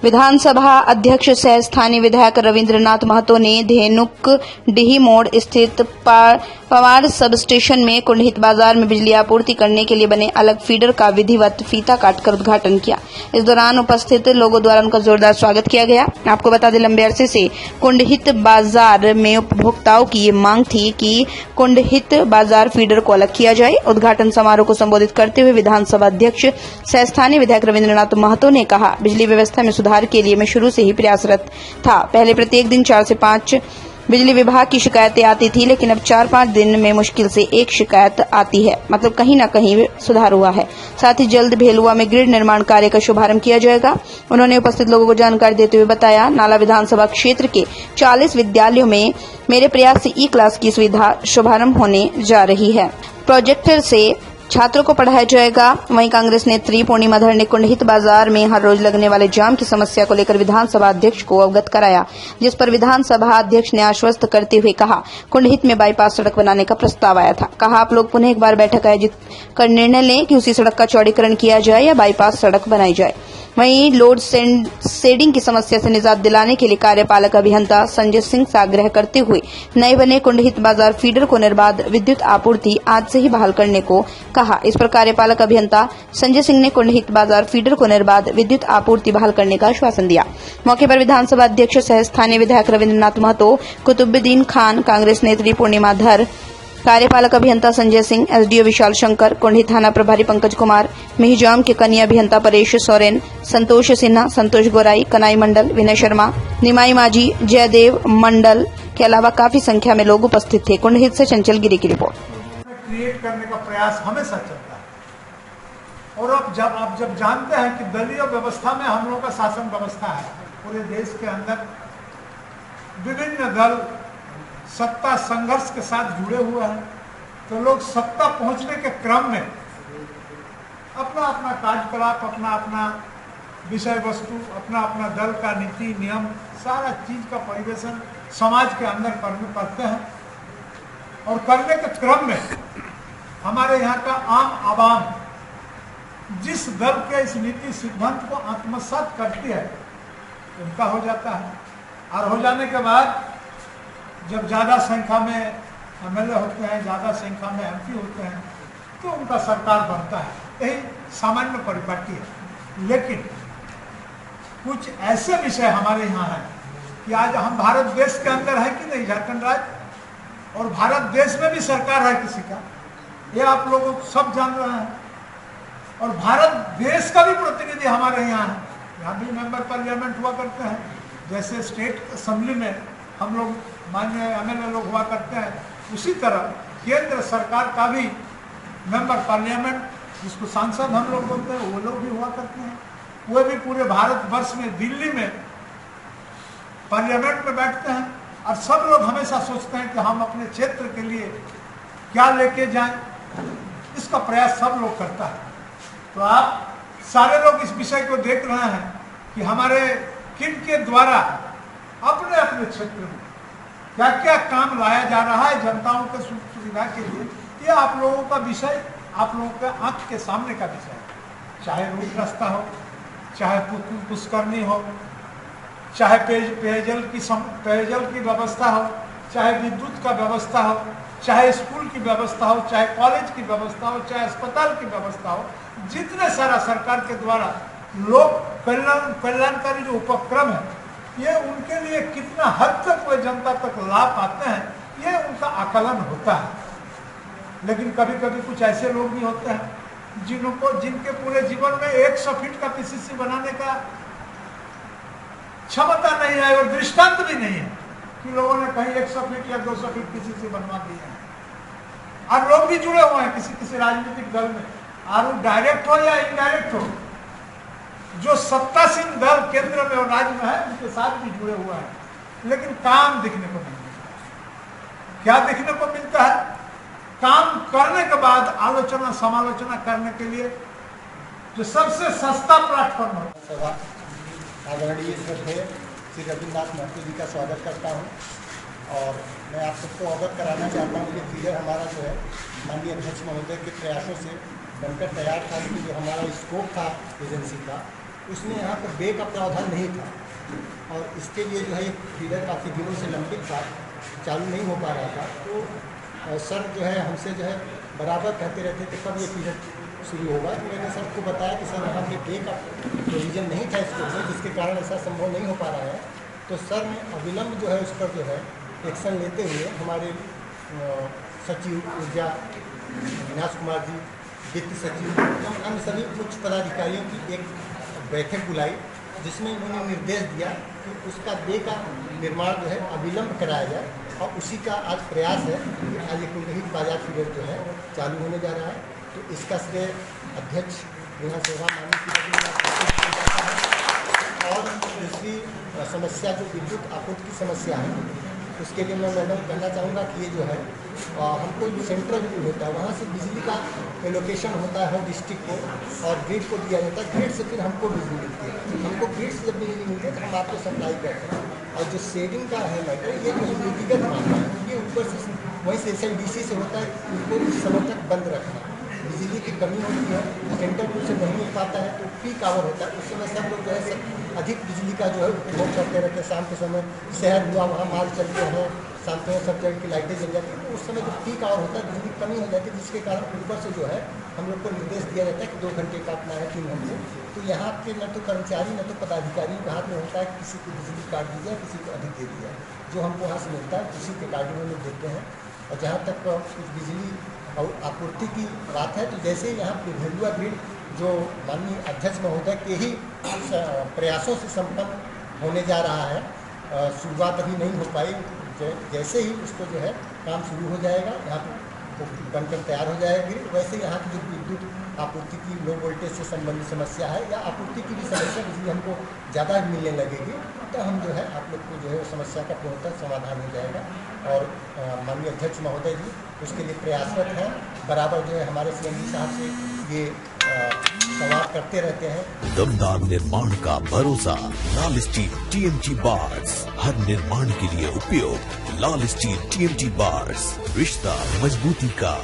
विधानसभा अध्यक्ष सह स्थानीय विधायक रविंद्रनाथ महतो ने धेनुकडीह मोड़ स्थित पवार सब स्टेशन में कुंडहित बाजार में बिजली आपूर्ति करने के लिए बने अलग फीडर का विधिवत फीता काटकर उद्घाटन किया। इस दौरान उपस्थित लोगों द्वारा उनका जोरदार स्वागत किया गया। आपको बता दें, लंबे अरसे से कुंडहित बाजार में उपभोक्ताओं की ये मांग थी कि कुंडहित बाजार फीडर को अलग किया जाए। उद्घाटन समारोह को संबोधित करते हुए विधानसभा अध्यक्ष सह स्थानीय विधायक रविंद्रनाथ महतो ने कहा, बिजली व्यवस्था में सुधार के लिए मैं शुरू से ही प्रयासरत था। पहले प्रत्येक दिन 4 से 5 बिजली विभाग की शिकायतें आती थी, लेकिन अब 4-5 दिन में मुश्किल से एक शिकायत आती है। मतलब कहीं न कहीं सुधार हुआ है। साथ ही जल्द भेलुआ में ग्रिड निर्माण कार्य का शुभारंभ किया जाएगा। उन्होंने उपस्थित लोगों को जानकारी देते हुए बताया, नाला विधानसभा क्षेत्र के 40 विद्यालयों में मेरे प्रयास से ई-क्लास की सुविधा शुभारंभ होने जा रही है। प्रोजेक्टर से छात्रों को पढ़ाया जाएगा। वहीं कांग्रेस नेत्री पूर्णिमा धर ने कुंडहित बाजार में हर रोज लगने वाले जाम की समस्या को लेकर विधानसभा अध्यक्ष को अवगत कराया, जिस पर विधानसभा अध्यक्ष ने आश्वस्त करते हुए कहा, कुंडहित में बाईपास सड़क बनाने का प्रस्ताव आया था। कहा, आप लोग पुनः एक बार बैठक आयोजित कर निर्णय लें कि उसी सड़क का चौड़ीकरण किया जाए या बाईपास सड़क बनाई जाए। वहीं लोड शेडिंग की समस्या से निजात दिलाने के लिए कार्यपालक अभियंता संजय सिंह से आग्रह करते हुए नए बने कुंडहित बाजार फीडर को निर्बाध विद्युत आपूर्ति आज से ही बहाल करने को कहा। इस पर कार्यपालक अभियंता संजय सिंह ने कुंडहित बाजार फीडर को निर्बाध विद्युत आपूर्ति बहाल करने का आश्वासन दिया। मौके पर विधानसभा अध्यक्ष सह स्थानीय विधायक रविंद्रनाथ महतो, कुतुबुद्दीन खान, कांग्रेस नेत्री पूर्णिमा धर, कार्यपालक अभियंता संजय सिंह, एसडीओ विशाल शंकर, कुंडहित थाना प्रभारी पंकज कुमार, मिहिजाम के कनीय अभियंता परेश सोरेन, संतोष सिन्हा, संतोष गोराई, कनाई मंडल, विनय शर्मा, निमाई माझी, जयदेव मंडल के अलावा काफी संख्या में लोग उपस्थित थे। कुंडहित से चंचल गिरी की रिपोर्ट। क्रिएट करने का प्रयास हमेशा चलता है और अब जब जानते हैं कि दलीय व्यवस्था में हम लोगों का शासन व्यवस्था है, पूरे देश के अंदर विभिन्न दल सत्ता संघर्ष के साथ जुड़े हुए हैं, तो लोग सत्ता पहुंचने के क्रम में अपना अपना कार्यकलाप, अपना अपना विषय वस्तु, अपना अपना दल का नीति नियम, सारा चीज का परिवेशन समाज के अंदर करते हैं। और करने के क्रम में हमारे यहाँ का आम आवाम जिस दल के इस नीति सिद्धांत को आत्मसात करती है, उनका हो जाता है। और हो जाने के बाद जब ज़्यादा संख्या में एमएलए होते हैं, ज़्यादा संख्या में एमपी होते हैं, तो उनका सरकार बनता है। यही सामान्य परिपाटी है। लेकिन कुछ ऐसे विषय हमारे यहाँ हैं कि आज हम भारत देश के अंदर है कि नहीं, झारखंड राज्य और भारत देश में भी सरकार है किसी का, ये आप लोग सब जान रहे हैं। और भारत देश का भी प्रतिनिधि हमारे यहाँ है, यहाँ भी मेंबर पार्लियामेंट हुआ करते हैं। जैसे स्टेट असेंबली में हम लोग माननीय एमएलए लोग हुआ करते हैं, उसी तरह केंद्र सरकार का भी मेंबर पार्लियामेंट, जिसको सांसद हम लोग बोलते हैं, वो लोग भी हुआ करते हैं। वो भी पूरे भारतवर्ष में दिल्ली में पार्लियामेंट में बैठते हैं और सब लोग हमेशा सोचते हैं कि हम अपने क्षेत्र के लिए क्या लेके जाएं, इसका प्रयास सब लोग करता है। तो आप सारे लोग इस विषय को देख रहे हैं कि हमारे किन के द्वारा अपने अपने क्षेत्र में क्या क्या काम लाया जा रहा है जनताओं के सुविधा के लिए, ये आप लोगों का विषय, आप लोगों के आंख के सामने का विषय है। चाहे रोड रास्ता हो, चाहे पुष्करणी हो, चाहे पेयजल की व्यवस्था हो, चाहे विद्युत का व्यवस्था हो, चाहे स्कूल की व्यवस्था हो, चाहे कॉलेज की व्यवस्था हो, चाहे अस्पताल की व्यवस्था हो, जितने सारा सरकार के द्वारा लोक कल्याणकारी जो उपक्रम है, ये उनके लिए कितना हद तक वे जनता तक लाभ पाते हैं, ये उनका आकलन होता है। लेकिन कभी कभी कुछ ऐसे लोग भी होते हैं जिनके पूरे जीवन में 100 फीट का पीसीसी बनाने का क्षमता नहीं है और दृष्टांत भी नहीं है कि लोगों ने कहीं 100 फीट या 200 फीट पीसीसी बनवा दिए हैं। और लोग भी जुड़े हुए हैं किसी राजनीतिक दल में, और वो डायरेक्ट हो या इनडायरेक्ट हो, जो सत्तासीन दल केंद्र में और राज्य में है, उनके साथ भी जुड़े हुए हैं, लेकिन काम दिखने को नहीं मिलता। क्या दिखने को मिलता है? काम करने के बाद आलोचना समालोचना करने के लिए जो सबसे सस्ता प्लेटफॉर्म है। आदरणीय श्री रविंद्रनाथ महतो जी का स्वागत करता हूं और मैं आप सबको अवगत कराना चाहता हूं कि फीडर हमारा जो है माननीय अध्यक्ष महोदय के प्रयासों से बनकर तैयार था, कि जो हमारा स्कोप था एजेंसी का उसमें यहाँ पर बे का प्रावधान नहीं था और इसके लिए जो है एक फीडर काफ़ी दिनों से लंबित था, चालू नहीं हो पा रहा था। तो सर जो है हमसे जो है बराबर कहते रहते थे कब ये फीडर शुरू होगा। तो मैंने सर को बताया कि सर यहाँ पे बे का प्रोविज़न नहीं था इसके ऊपर, जिसके कारण ऐसा संभव नहीं हो पा रहा है। तो सर ने अविलंब जो है उस पर जो है एक्शन लेते हुए हमारे सचिव ऊर्जा अविनाश कुमार जी, वित्त सचिव एवं अन्य सभी उच्च पदाधिकारियों की एक बैठक बुलाई, जिसमें उन्होंने निर्देश दिया कि उसका बे का निर्माण जो है अविलंब कराया जाए। और उसी का आज प्रयास है कि आज एक कुलरहित बाजार फीडर जो है चालू होने जा रहा है। तो इसका श्रेय अध्यक्ष विधानसभा और दूसरी समस्या जो विद्युत आपूर्ति की समस्या है, उसके लिए मैं मैडम कहना चाहूँगा कि ये जो है हमको जो सेंट्रल ग्रिड होता है वहाँ से बिजली का एलोकेशन होता है हर डिस्ट्रिक्ट को और ग्रिड को दिया जाता है। ग्रिड से फिर हमको बिजली मिलती है। हमको ग्रिड से जब बिजली मिलती है तो हम आपको सप्लाई करते हैं। और जो शेडिंग का है मैटर, ये जो नीतिगत मामला है, ये ऊपर से वहीं से SLDC से होता है, उनको इस समय तक बंद रखना। बिजली की कमी होती है, सेंट्रल ग्रिड से नहीं मिल पाता है तो पीक आवर होता है, उस समय सब लोग जो है अधिक बिजली का जो है उपभोग करते रहते हैं। शाम के समय शहर हुआ, वहाँ माल चलते हैं, शाम को सब जगह की लाइटें जल जाती हैं। तो उस समय जो पीक आवर होता है बिजली की कमी हो जाती है, जिसके कारण ऊपर से जो है हम लोग को निर्देश दिया जाता है कि 2 घंटे काटना है, 3 घंटे। तो यहाँ के न तो कर्मचारी न तो पदाधिकारियों के हाथ में होता है कि किसी को बिजली काट दी जाए, किसी को अधिक दे दी जाए। जो हमको वहाँ से मिलता है उसी के कार्ड में देते हैं। और जहाँ तक कुछ बिजली और आपूर्ति की बात है, तो जैसे यहाँ पिघलुआ ग्रिड जो माननीय अध्यक्ष महोदय के ही प्रयासों से संपन्न होने जा रहा है, शुरुआत अभी नहीं हो पाई। जैसे ही उसको जो है काम शुरू हो जाएगा, यहाँ पर बनकर तैयार हो जाएगा ग्रिड, वैसे यहाँ की जो विद्युत आपूर्ति की लो वोल्टेज से संबंधित समस्या है या आपूर्ति की भी समस्या बिजली हमको ज़्यादा मिलने लगेगी, तो हम जो है आप लोग को जो है समस्या का पूर्णतः समाधान हो जाएगा। और माननीय अध्यक्ष महोदय जी उसके लिए प्रयासरत हैं, बराबर जो है हमारे CM साहब से ये संवाद करते रहते हैं। दमदार निर्माण का भरोसा लाल स्टील TMT बार्स, हर निर्माण के लिए उपयोग लाल स्टील TMT बार्स, रिश्ता मजबूती का।